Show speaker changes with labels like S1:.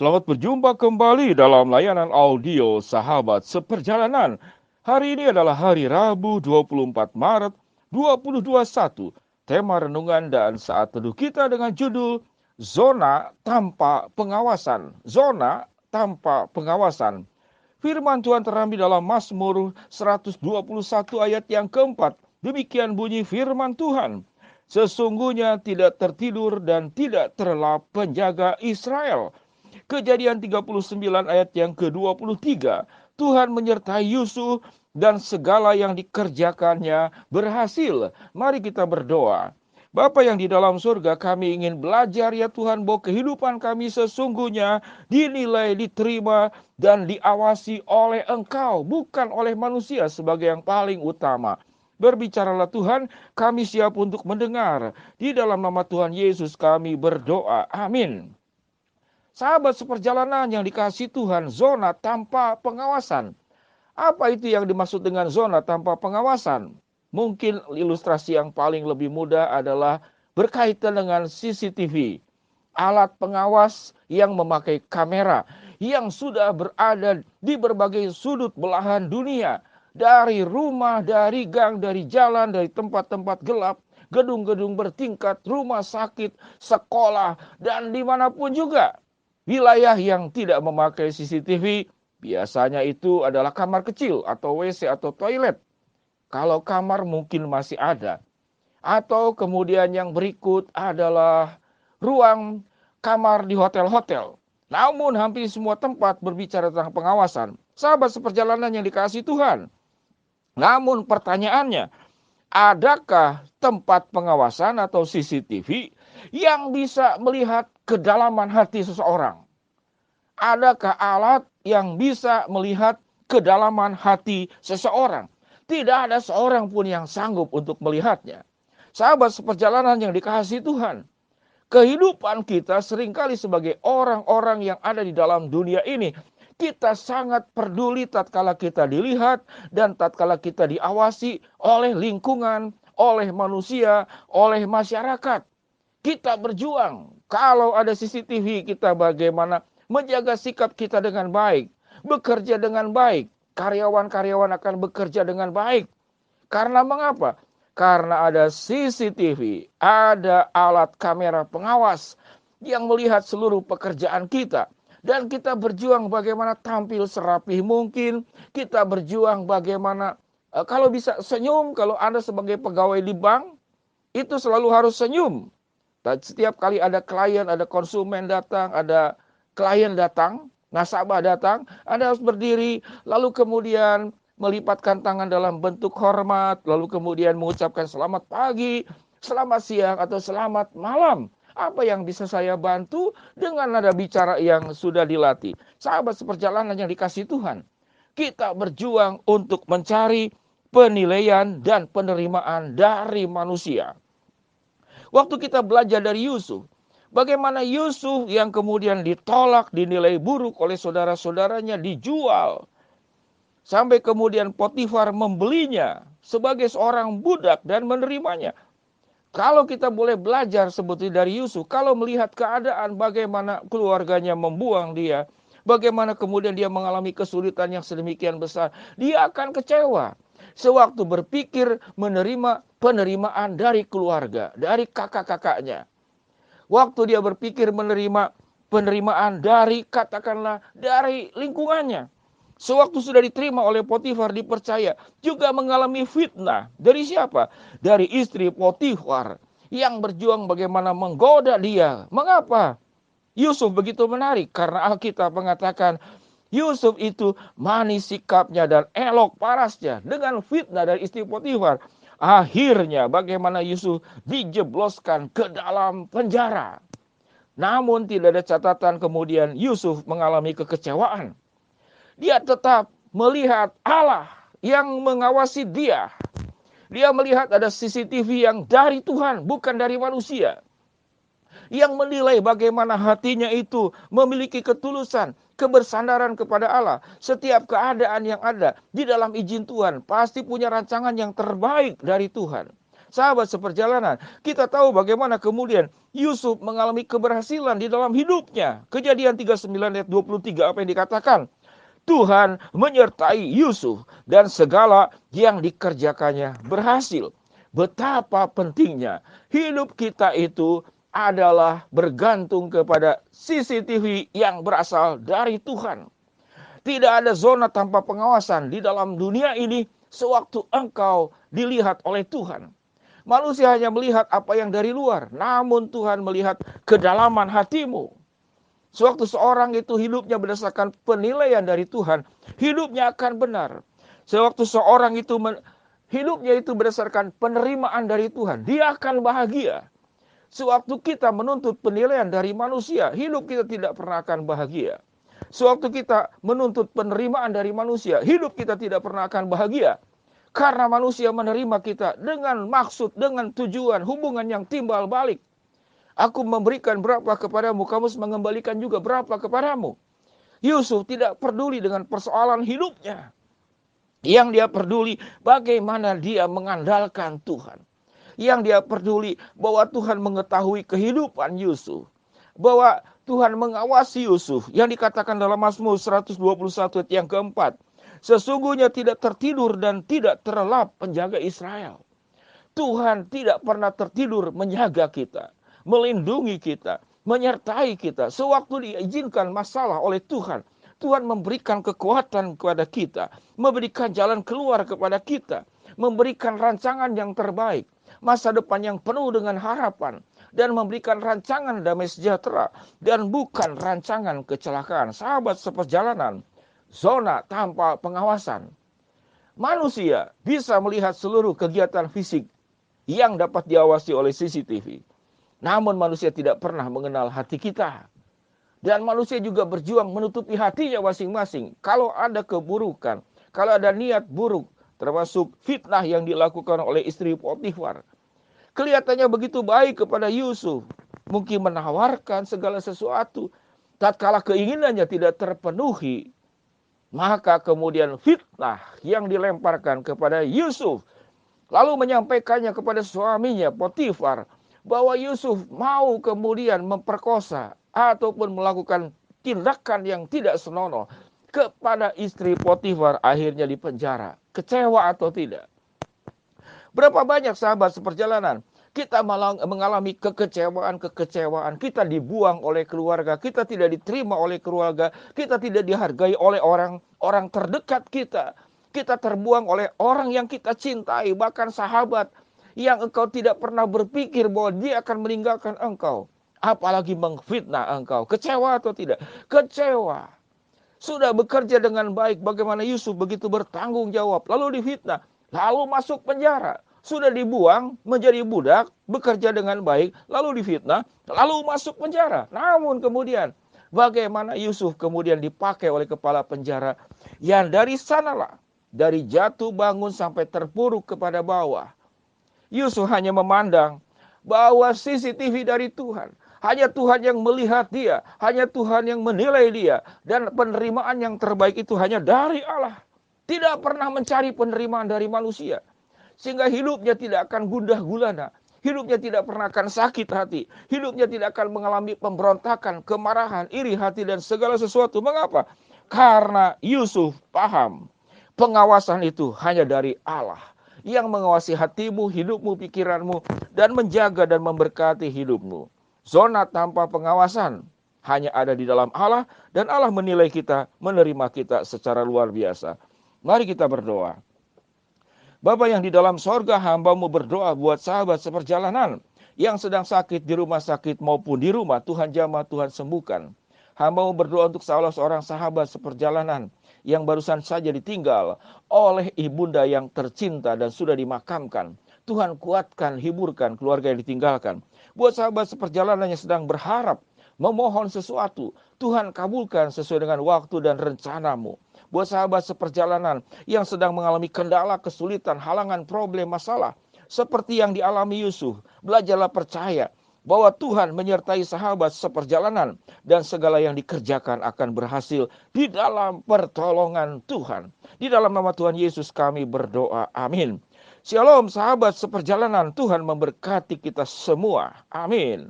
S1: Selamat berjumpa kembali dalam layanan audio Sahabat Seperjalanan. Hari ini adalah hari Rabu 24 Maret 2021. Tema renungan dan saat teduh kita dengan judul Zona Tanpa Pengawasan. Zona Tanpa Pengawasan. Firman Tuhan terambil dalam Mazmur 121 ayat yang keempat. Demikian bunyi firman Tuhan. Sesungguhnya tidak tertidur dan tidak terlelap penjaga Israel. Kejadian 39 ayat yang ke-23. Tuhan menyertai Yusuf dan segala yang dikerjakannya berhasil. Mari kita berdoa. Bapa yang di dalam surga, kami ingin belajar ya Tuhan bahwa kehidupan kami sesungguhnya dinilai, diterima, dan diawasi oleh Engkau, bukan oleh manusia sebagai yang paling utama. Berbicaralah Tuhan, kami siap untuk mendengar. Di dalam nama Tuhan Yesus kami berdoa. Amin. Sahabat seperjalanan yang dikasihi Tuhan, zona tanpa pengawasan. Apa itu yang dimaksud dengan zona tanpa pengawasan? Mungkin ilustrasi yang paling lebih mudah adalah berkaitan dengan CCTV. Alat pengawas yang memakai kamera yang sudah berada di berbagai sudut belahan dunia. Dari rumah, dari gang, dari jalan, dari tempat-tempat gelap, gedung-gedung bertingkat, rumah sakit, sekolah, dan dimanapun juga. Wilayah yang tidak memakai CCTV biasanya itu adalah kamar kecil atau WC atau toilet. Kalau kamar mungkin masih ada. Atau kemudian yang berikut adalah ruang kamar di hotel-hotel. Namun hampir semua tempat berbicara tentang pengawasan. Sahabat seperjalanan yang dikasihi Tuhan. Namun pertanyaannya, adakah tempat pengawasan atau CCTV yang bisa melihat kedalaman hati seseorang? Adakah alat yang bisa melihat kedalaman hati seseorang? Tidak ada seorang pun yang sanggup untuk melihatnya. Sahabat seperjalanan yang dikasihi Tuhan, kehidupan kita seringkali sebagai orang-orang yang ada di dalam dunia ini, kita sangat peduli tatkala kita dilihat dan tatkala kita diawasi oleh lingkungan, oleh manusia, oleh masyarakat. Kita berjuang. Kalau ada CCTV, kita bagaimana menjaga sikap kita dengan baik, bekerja dengan baik. Karyawan-karyawan akan bekerja dengan baik. Karena mengapa? Karena ada CCTV, ada alat kamera pengawas yang melihat seluruh pekerjaan kita. Dan kita berjuang bagaimana tampil serapih mungkin. Kita berjuang bagaimana, kalau bisa senyum. Kalau Anda sebagai pegawai di bank, itu selalu harus senyum. Setiap kali ada klien, ada konsumen datang, ada klien datang, nasabah datang, Anda harus berdiri, lalu kemudian melipatkan tangan dalam bentuk hormat, lalu kemudian mengucapkan selamat pagi, selamat siang, atau selamat malam. Apa yang bisa saya bantu dengan nada bicara yang sudah dilatih? Sahabat seperjalanan yang dikasihi Tuhan, kita berjuang untuk mencari penilaian dan penerimaan dari manusia. Waktu kita belajar dari Yusuf, bagaimana Yusuf yang kemudian ditolak, dinilai buruk oleh saudara-saudaranya, dijual. Sampai kemudian Potifar membelinya sebagai seorang budak dan menerimanya. Kalau kita boleh belajar sebetulnya dari Yusuf, kalau melihat keadaan bagaimana keluarganya membuang dia, bagaimana kemudian dia mengalami kesulitan yang sedemikian besar, dia akan kecewa. Sewaktu berpikir menerima penerimaan dari keluarga, dari kakak-kakaknya. Waktu dia berpikir menerima penerimaan dari, katakanlah, dari lingkungannya. Sewaktu sudah diterima oleh Potifar, dipercaya, juga mengalami fitnah. Dari siapa? Dari istri Potifar yang berjuang bagaimana menggoda dia. Mengapa? Yusuf begitu menarik karena Alkitab mengatakan Yusuf itu manis sikapnya dan elok parasnya dengan fitnah dari istri Potifar. Akhirnya bagaimana Yusuf dijebloskan ke dalam penjara. Namun tidak ada catatan kemudian Yusuf mengalami kekecewaan. Dia tetap melihat Allah yang mengawasi dia. Dia melihat ada CCTV yang dari Tuhan, bukan dari manusia. Yang menilai bagaimana hatinya itu memiliki ketulusan, kebersandaran kepada Allah. Setiap keadaan yang ada di dalam izin Tuhan pasti punya rancangan yang terbaik dari Tuhan. Sahabat seperjalanan, kita tahu bagaimana kemudian Yusuf mengalami keberhasilan di dalam hidupnya. Kejadian 39 ayat 23 apa yang dikatakan? Tuhan menyertai Yusuf dan segala yang dikerjakannya berhasil. Betapa pentingnya hidup kita itu adalah bergantung kepada CCTV yang berasal dari Tuhan. Tidak ada zona tanpa pengawasan di dalam dunia ini sewaktu engkau dilihat oleh Tuhan. Manusia hanya melihat apa yang dari luar, namun Tuhan melihat kedalaman hatimu. Sewaktu seorang itu hidupnya berdasarkan penilaian dari Tuhan, hidupnya akan benar. Sewaktu seorang itu hidupnya itu berdasarkan penerimaan dari Tuhan, dia akan bahagia. Sewaktu kita menuntut penilaian dari manusia, hidup kita tidak pernah akan bahagia. Sewaktu kita menuntut penerimaan dari manusia, hidup kita tidak pernah akan bahagia. Karena manusia menerima kita dengan maksud, dengan tujuan, hubungan yang timbal balik. Aku memberikan berapa kepadamu, kamu mengembalikan juga berapa kepadamu. Yusuf tidak peduli dengan persoalan hidupnya. Yang dia peduli bagaimana dia mengandalkan Tuhan. Yang dia peduli bahwa Tuhan mengetahui kehidupan Yusuf. Bahwa Tuhan mengawasi Yusuf. Yang dikatakan dalam Mazmur 121 ayat yang keempat. Sesungguhnya tidak tertidur dan tidak terlelap penjaga Israel. Tuhan tidak pernah tertidur menjaga kita, melindungi kita, menyertai kita. Sewaktu diizinkan masalah oleh Tuhan, Tuhan memberikan kekuatan kepada kita, memberikan jalan keluar kepada kita, memberikan rancangan yang terbaik, masa depan yang penuh dengan harapan, dan memberikan rancangan damai sejahtera, dan bukan rancangan kecelakaan. Sahabat seperjalanan, zona tanpa pengawasan. Manusia bisa melihat seluruh kegiatan fisik yang dapat diawasi oleh CCTV. Namun manusia tidak pernah mengenal hati kita. Dan manusia juga berjuang menutupi hatinya masing-masing. Kalau ada keburukan, kalau ada niat buruk, termasuk fitnah yang dilakukan oleh istri Potifar. Kelihatannya begitu baik kepada Yusuf. Mungkin menawarkan segala sesuatu. Tatkala keinginannya tidak terpenuhi, maka kemudian fitnah yang dilemparkan kepada Yusuf. Lalu menyampaikannya kepada suaminya Potifar. Bahwa Yusuf mau kemudian memperkosa ataupun melakukan tindakan yang tidak senonoh kepada istri Potifar, akhirnya dipenjara. Kecewa atau tidak? Berapa banyak sahabat seperjalanan kita malah mengalami kekecewaan, kita dibuang oleh keluarga, kita tidak diterima oleh keluarga, kita tidak dihargai oleh orang terdekat kita. Kita terbuang oleh orang yang kita cintai, bahkan sahabat yang engkau tidak pernah berpikir bahwa dia akan meninggalkan engkau. Apalagi mengfitnah engkau. Kecewa atau tidak? Kecewa. Sudah bekerja dengan baik, bagaimana Yusuf begitu bertanggung jawab, lalu difitnah, lalu masuk penjara. Sudah dibuang menjadi budak, bekerja dengan baik, lalu difitnah, lalu masuk penjara. Namun kemudian bagaimana Yusuf kemudian dipakai oleh kepala penjara, yang dari sanalah, dari jatuh bangun sampai terpuruk kepada bawah, Yusuf hanya memandang bahwa CCTV dari Tuhan. Hanya Tuhan yang melihat dia. Hanya Tuhan yang menilai dia. Dan penerimaan yang terbaik itu hanya dari Allah. Tidak pernah mencari penerimaan dari manusia. Sehingga hidupnya tidak akan gundah gulana. Hidupnya tidak pernah akan sakit hati. Hidupnya tidak akan mengalami pemberontakan, kemarahan, iri hati, dan segala sesuatu. Mengapa? Karena Yusuf paham. Pengawasan itu hanya dari Allah. Yang mengawasi hatimu, hidupmu, pikiranmu, dan menjaga dan memberkati hidupmu. Zona tanpa pengawasan hanya ada di dalam Allah, dan Allah menilai kita, menerima kita secara luar biasa. Mari kita berdoa. Bapa yang di dalam sorga, hamba-Mu berdoa buat sahabat seperjalanan yang sedang sakit di rumah sakit maupun di rumah. Tuhan jamah, Tuhan sembuhkan. Hamba-Mu berdoa untuk salah seorang sahabat seperjalanan yang barusan saja ditinggal oleh ibunda yang tercinta dan sudah dimakamkan. Tuhan kuatkan, hiburkan keluarga yang ditinggalkan. Buat sahabat seperjalanan yang sedang berharap, memohon sesuatu, Tuhan kabulkan sesuai dengan waktu dan rencana-Mu. Buat sahabat seperjalanan yang sedang mengalami kendala, kesulitan, halangan, problem, masalah, seperti yang dialami Yusuf, belajarlah percaya bahwa Tuhan menyertai sahabat seperjalanan dan segala yang dikerjakan akan berhasil di dalam pertolongan Tuhan. Di dalam nama Tuhan Yesus kami berdoa. Amin. Shalom sahabat seperjalanan, Tuhan memberkati kita semua. Amin.